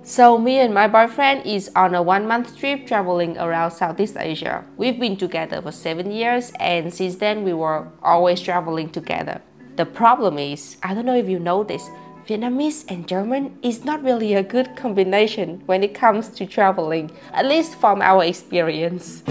So me and my boyfriend is on a 1-month trip traveling around Southeast Asia. We've been together for 7 years and since then we were always traveling together. The problem is, I don't know if you know this, Vietnamese and German is not really a good combination when it comes to traveling, at least from our experience.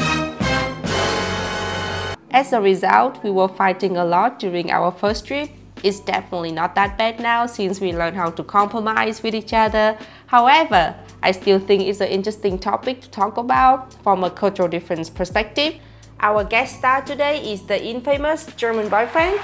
As a result, we were fighting a lot during our first trip. It's definitely not that bad now since we learned how to compromise with each other. However, I still think it's an interesting topic to talk about from a cultural difference perspective. Our guest star today is the infamous German boyfriend.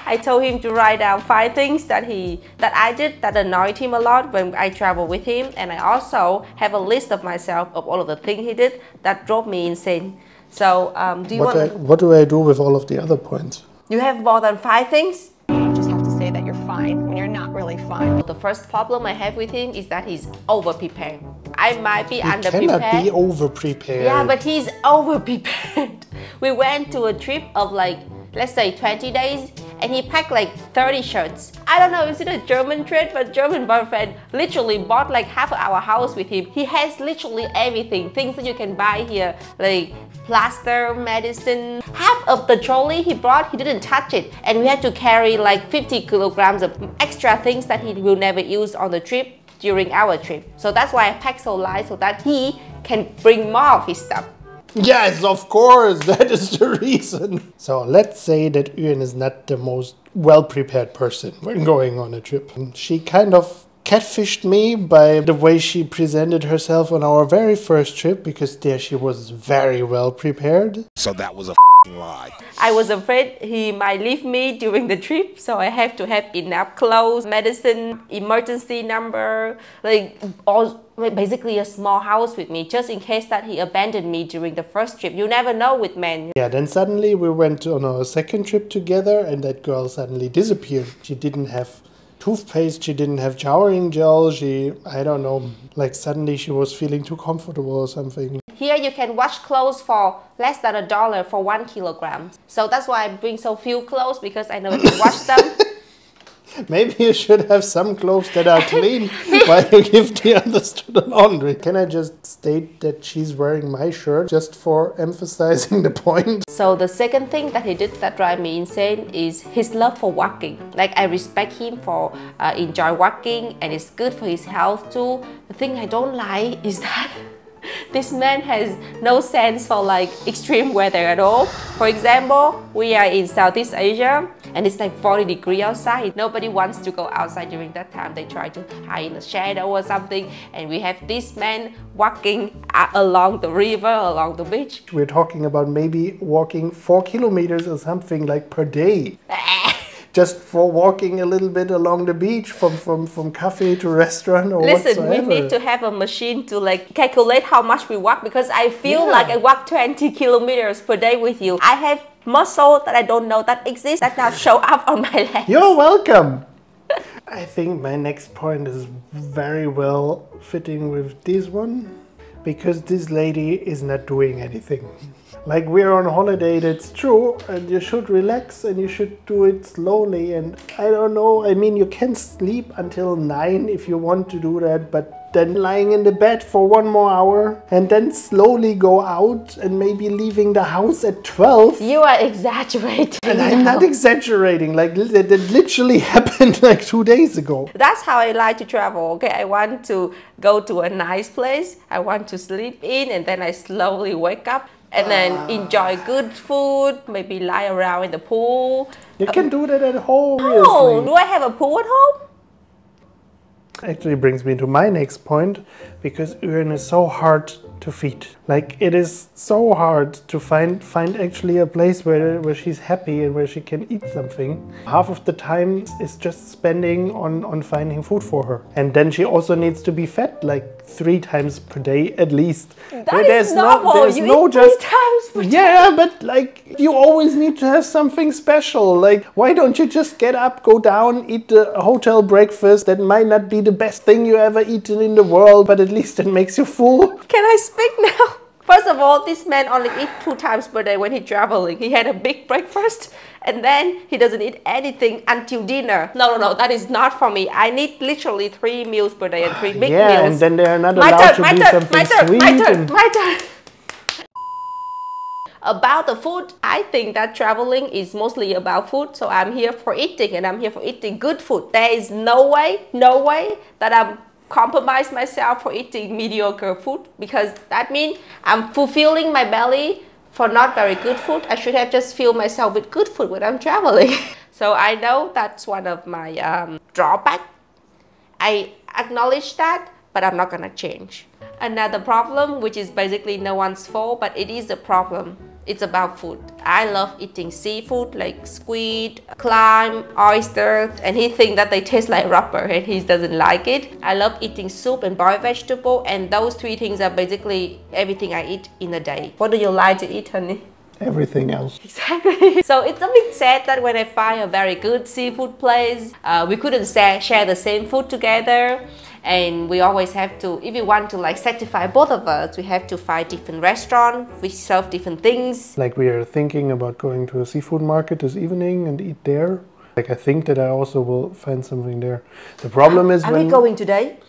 I told him to write down 5 things that I did that annoyed him a lot when I travel with him, and I also have a list of myself of all of the things he did that drove me insane. So, what do I do with all of the other points? You have more than 5 things? You just have to say that you're fine when you're not really fine. The first problem I have with him is that he's over-prepared. I might be under-prepared. You cannot be over-prepared. Yeah, but he's over-prepared. We went to a trip of like, let's say 20 days and he packed like 30 shirts. I don't know, is it a German trend, but German boyfriend literally bought like half of our house with him. He has literally everything, things that you can buy here, like plaster, medicine. Half of the trolley he brought, he didn't touch it. And we had to carry like 50 kilograms of extra things that he will never use on the trip during our trip. So that's why I packed so light so that he can bring more of his stuff. Yes, of course, that is the reason. So let's say that Uyen is not the most well-prepared person when going on a trip. She kind of catfished me by the way she presented herself on our very first trip, because there she was very well prepared. So that was a lie. I was afraid he might leave me during the trip, so I have to have enough clothes, medicine, emergency number, like basically a small house with me, just in case that he abandoned me during the first trip. You never know with men. Yeah, then suddenly we went on our second trip together and that girl suddenly disappeared. She didn't have toothpaste, she didn't have showering gel, I don't know, like suddenly she was feeling too comfortable or something. Here you can wash clothes for less than $1 for 1 kilogram. So that's why I bring so few clothes, because I know I can wash them. Maybe you should have some clothes that are clean while you give the others to the laundry. Can I just state that she's wearing my shirt just for emphasizing the point? So the second thing that he did that drive me insane is his love for walking. Like, I respect him for enjoy walking and it's good for his health too. The thing I don't like is that this man has no sense for like extreme weather at all. For example, we are in Southeast Asia and it's like 40 degrees outside. Nobody wants to go outside during that time. They try to hide in the shadow or something. And we have this man walking along the river, along the beach. We're talking about maybe walking 4 kilometers or something like per day. Just for walking a little bit along the beach from cafe to restaurant or Listen, whatsoever. we need to have a machine to like calculate how much we walk, because I feel like I walk 20 kilometers per day with you. I have muscle that I don't know that exists that now show up on my legs. You're welcome. I think my next point is very well fitting with this one, because this lady is not doing anything. Like, we're on holiday, that's true, and you should relax and you should do it slowly, and I don't know, I mean, you can sleep until 9 if you want to do that, but then lying in the bed for 1 more hour and then slowly go out and maybe leaving the house at 12. You are exaggerating. And I'm not exaggerating, like that literally happened like 2 days ago. That's how I like to travel, okay? I want to go to a nice place, I want to sleep in, and then I slowly wake up and then enjoy good food, maybe lie around in the pool. You can do that at home. Oh, do I have a pool at home? Actually brings me to my next point, because Uyen is so hard to feed. Like, it is so hard to find actually a place where she's happy and where she can eat something. Half of the time is just spending on finding food for her. And then she also needs to be fed like 3 times per day at least. That is normal. You eat 3 times per day. Yeah, but like, you always need to have something special. Like, why don't you just get up, go down, eat the hotel breakfast? That might not be the best thing you ever eaten in the world, but at least it makes you full. Can I speak now? First of all, this man only eats 2 times per day when he's traveling. He had a big breakfast and then he doesn't eat anything until dinner. No, that is not for me. I need literally 3 meals per day and 3 big meals. Yeah, and then they're not allowed to be something sweet. My turn. About the food, I think that traveling is mostly about food. So I'm here for eating and I'm here for eating good food. There is no way that I'm compromise myself for eating mediocre food, because that means I'm fulfilling my belly for not very good food. I should have just filled myself with good food when I'm traveling. So I know that's one of my drawbacks. I acknowledge that, but I'm not gonna change. Another problem, which is basically no one's fault, but it is a problem. It's about food. I love eating seafood like squid, clam, oyster, and he thinks that they taste like rubber and he doesn't like it. I love eating soup and boiled vegetable, and those 3 things are basically everything I eat in a day. What do you like to eat, honey? Everything else. Exactly. So it's a bit sad that when I find a very good seafood place, we couldn't share the same food together. And we always have to, if we want to like satisfy both of us, we have to find different restaurants which serve different things. Like we are thinking about going to a seafood market this evening and eat there. Like I think that I also will find something there. The problem is Are we going today?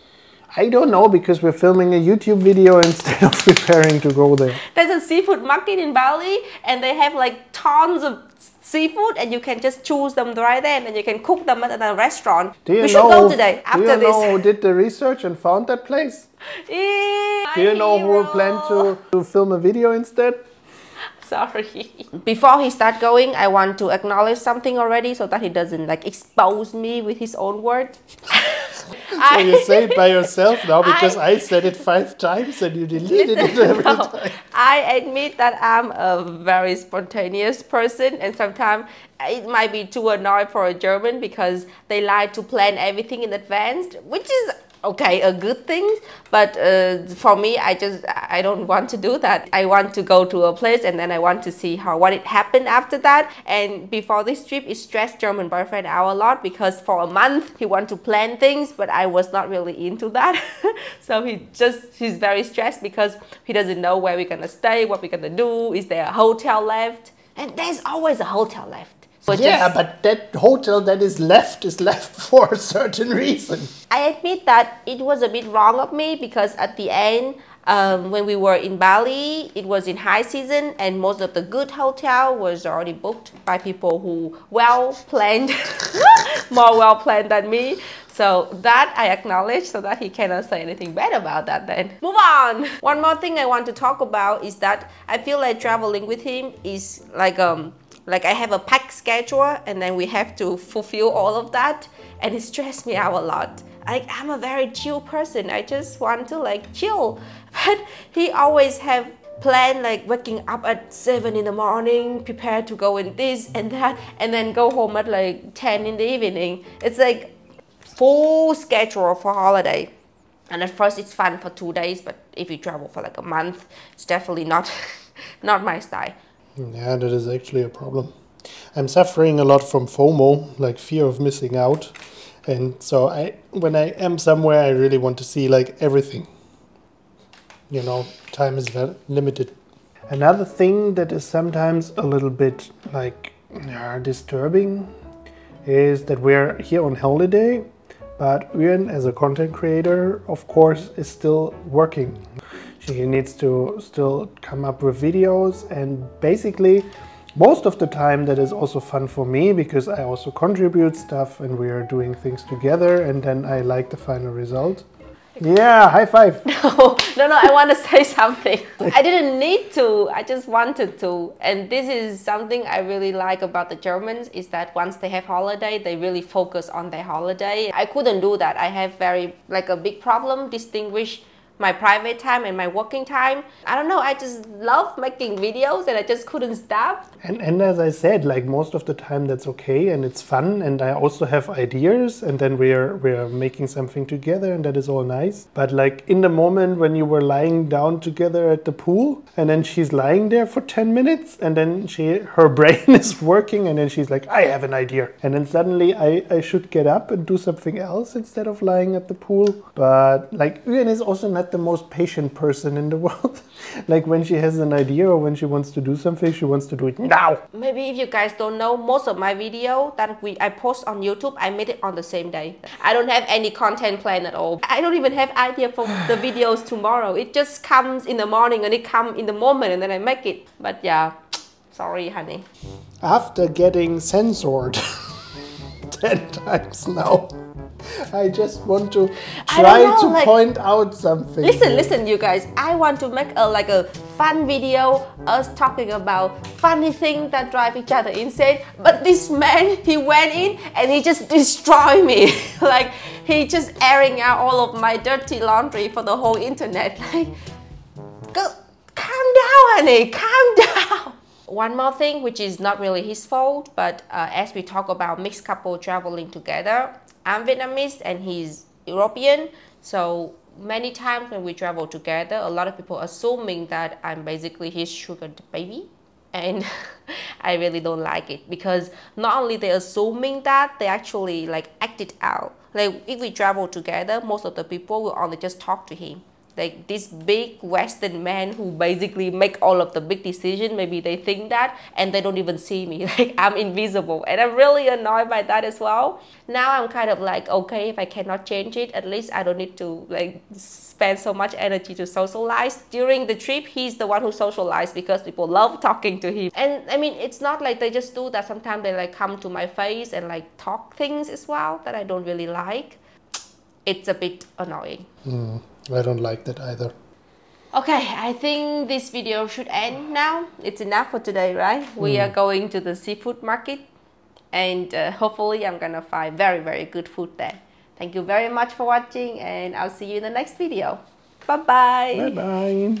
I don't know, because we're filming a YouTube video instead of preparing to go there. There's a seafood market in Bali and they have like tons of seafood and you can just choose them right there and then you can cook them at a restaurant. We should go today after this. Do you know who did the research and found that place? Do you know who planned to film a video instead? Sorry. Before he starts going, I want to acknowledge something already so that he doesn't like expose me with his own words. So you say it by yourself now, because I said it 5 times and you deleted it every time. I admit that I'm a very spontaneous person and sometimes it might be too annoying for a German because they like to plan everything in advance, which is okay, a good thing, but for me, I don't want to do that. I want to go to a place and then I want to see what it happened after that. And before this trip, it stressed German boyfriend out a lot because for a month he wanted to plan things, but I was not really into that. So he's very stressed because he doesn't know where we're gonna stay, what we're gonna do, is there a hotel left? And there's always a hotel left. But that hotel that is left for a certain reason. I admit that it was a bit wrong of me because at the end, when we were in Bali, it was in high season and most of the good hotel was already booked by people who well-planned, more well-planned than me. So that I acknowledge so that he cannot say anything bad about that then. Move on! One more thing I want to talk about is that I feel like traveling with him is like I have a packed schedule and then we have to fulfill all of that and it stressed me out a lot. I'm a very chill person. I just want to like chill. But he always have planned like waking up at 7 in the morning, prepare to go in this and that, and then go home at like 10 in the evening. It's like full schedule for holiday. And at first it's fun for 2 days, but if you travel for like a month, it's definitely not my style. Yeah, that is actually a problem. I'm suffering a lot from FOMO, like fear of missing out. And so when I am somewhere, I really want to see like everything. You know, time is very limited. Another thing that is sometimes a little bit like disturbing is that we're here on holiday, but Uyen, as a content creator, of course, is still working. She needs to still come up with videos, and basically most of the time that is also fun for me because I also contribute stuff and we are doing things together and then I like the final result. Yeah, high five. No, I want to say something. I didn't need to, I just wanted to. And this is something I really like about the Germans is that once they have holiday, they really focus on their holiday. I couldn't do that. I have a big problem distinguish my private time and my working time. I don't know, I just love making videos and I just couldn't stop. And as I said, like most of the time that's okay and it's fun and I also have ideas and then we're making something together and that is all nice. But like in the moment when you were lying down together at the pool and then she's lying there for 10 minutes and then her brain is working and then she's like, I have an idea. And then suddenly I should get up and do something else instead of lying at the pool. But like Uyen is also not not the most patient person in the world. Like when she has an idea or when she wants to do something, she wants to do it now. Maybe if you guys don't know, most of my video that I post on YouTube, I made it on the same day. I don't have any content plan at all. I don't even have idea for the videos tomorrow. It just comes in the morning and it comes in the moment and then I make it. But yeah, sorry honey. After getting censored 10 times now, I just want to try to point out something. Listen, you guys. I want to make a fun video, us talking about funny things that drive each other insane. But this man, he went in and he just destroyed me. Like he just airing out all of my dirty laundry for the whole internet. Like, calm down, honey, calm down. One more thing, which is not really his fault, but as we talk about mixed couple traveling together, I'm Vietnamese and he's European, so many times when we travel together, a lot of people assuming that I'm basically his sugar baby, and I really don't like it because not only they assuming that, they actually like act it out. Like if we travel together, most of the people will only just talk to him. Like this big Western man who basically make all of the big decisions, maybe they think that and they don't even see me, like I'm invisible, and I'm really annoyed by that as well. Now I'm kind of like, okay, if I cannot change it, at least I don't need to like spend so much energy to socialize. During the trip, he's the one who socialized because people love talking to him. And I mean, it's not like they just do that. Sometimes they like come to my face and like talk things as well that I don't really like. It's a bit annoying. I don't like that either. Okay, I think this video should end now. It's enough for today, right? We are going to the seafood market and hopefully I'm gonna find very, very good food there. Thank you very much for watching and I'll see you in the next video. Bye-bye. Bye-bye.